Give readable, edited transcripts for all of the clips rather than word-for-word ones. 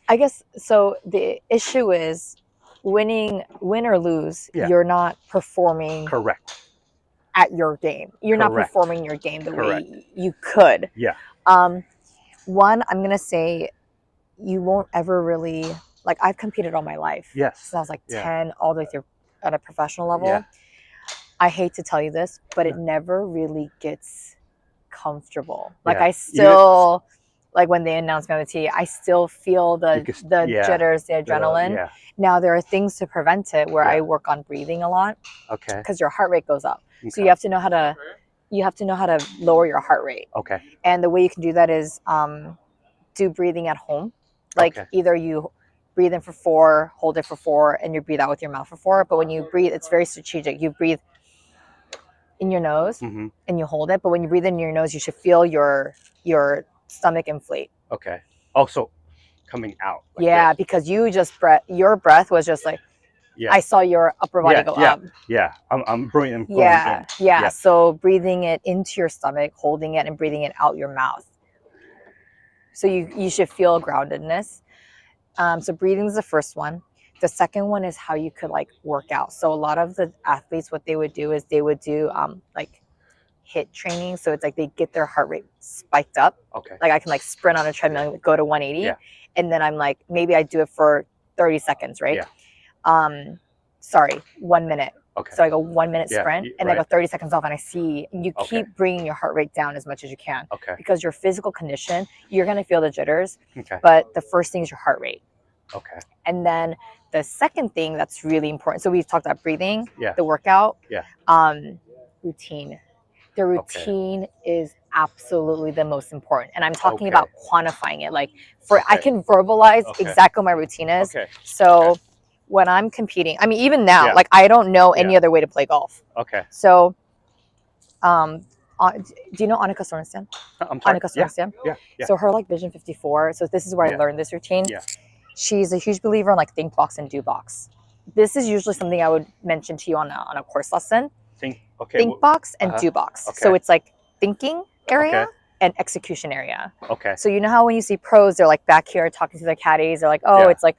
I guess so. The issue is win or lose, Yeah. you're not performing Correct. at your game. You're not Correct. performing your game the Correct. way you could. Yeah. One, I'm gonna say you won't ever really like. I've competed all my life. Yes. Since I was like Yeah. 10, all the way through at a professional level. Yeah. I hate to tell you this, but Yeah. it never really gets comfortable. Yeah. Like I still, like when they announce me on the tee, I still feel the Yeah. jitters, the adrenaline. Yeah. Now there are things to prevent it where Yeah. I work on breathing a lot Okay. because your heart rate goes up. Okay. So you have to know how to lower your heart rate. Okay. And the way you can do that is do breathing at home. Like Okay. either you breathe in for 4, hold it for 4, and you breathe out with your mouth for 4. But when you breathe, it's very strategic. You breathe in your nose Mm-hmm. and you hold it. But when you breathe in your nose, you should feel your stomach inflate. Okay. Also, coming out. Like yeah, this. because you just your breath was just like, Yeah. I saw your upper body go up. Yeah. I'm breathing. Yeah. So breathing it into your stomach, holding it, and breathing it out your mouth. So you should feel groundedness. So breathing is the first one. The second one is how you could like work out. So a lot of the athletes, what they would do is they would do like HIIT training. So it's like they get their heart rate spiked up. Okay. Like I can like sprint on a treadmill and go to 180. Yeah. And then I'm like, maybe I do it for 30 seconds, right? Yeah. Sorry, 1 minute. Okay. So I go 1 minute sprint and I go 30 seconds off and I see you Okay. keep bringing your heart rate down as much as you can. Okay. Because your physical condition, you're going to feel the jitters. Okay. But the first thing is your heart rate. Okay. And then the second thing that's really important. So we've talked about breathing, Yeah. the workout, Yeah. routine. The routine is absolutely the most important. And I'm talking about quantifying it. Like I can verbalize exactly what my routine is. Okay. So when I'm competing, I mean, even now, like I don't know any other way to play golf. Okay. So, do you know Annika Sorenstam? I'm sorry. Annika Sorenstam? Yeah. So her like Vision 54. So this is where I learned this routine. Yeah. She's a huge believer in like think box and do box. This is usually something I would mention to you on a course lesson. Think box and do box. So it's like thinking area and execution area. Okay. So you know how when you see pros, they're like back here talking to their caddies. They're like, it's like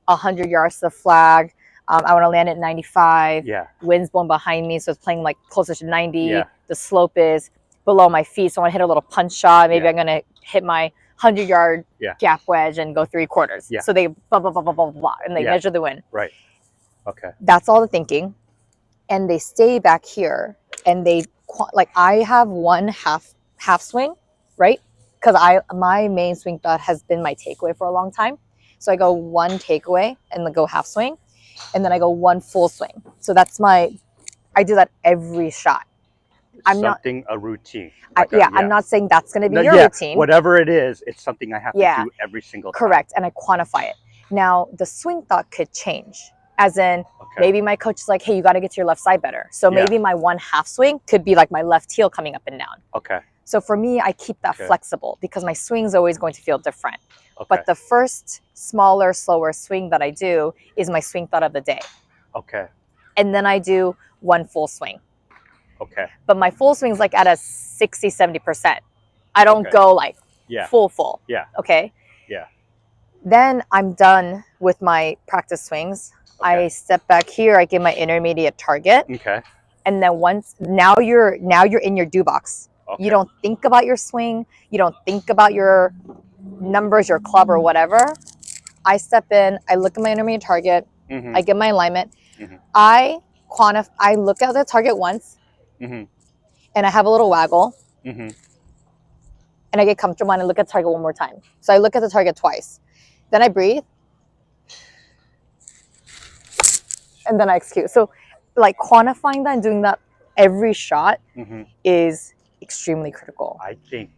100 yards to the flag. I want to land at 95. Yeah. Wind's blowing behind me, so it's playing like closer to 90. Yeah. The slope is below my feet, so I want to hit a little punch shot. Maybe I'm going to hit my 100-yard gap wedge and go 3/4. Yeah. So they blah, blah, blah, blah, blah, blah, and they measure the wind. Right. Okay. That's all the thinking. And they stay back here, and they like I have one half swing, right? Because my main swing thought has been my takeaway for a long time. So I go one takeaway and then go half swing, and then I go one full swing. So I do that every shot. A routine. I'm not saying that's going to be your routine. Whatever it is, it's something I have to do every single time. Correct, and I quantify it. Now, the swing thought could change. As in, maybe my coach is like, hey, you got to get to your left side better. So maybe my one half swing could be like my left heel coming up and down. Okay. So for me, I keep that flexible because my swing's always going to feel different. Okay. But the first smaller, slower swing that I do is my swing thought of the day. Okay. And then I do one full swing. Okay. But my full swing is like at a 60, 70%. I don't go like full. Yeah. Okay. Yeah. Then I'm done with my practice swings. I step back here. I give my intermediate target. Okay. And then now you're in your do box. Okay. You don't think about your swing. You don't think about your numbers, your club, or whatever. I step in. I look at my intermediate target. I get my alignment. I look at the target once, and I have a little waggle. And I get comfortable and I look at the target one more time. So I look at the target twice. Then I breathe. And then I execute. So like quantifying that and doing that every shot is extremely critical. I think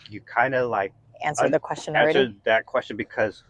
you kind of like answered the question already. Answered that question because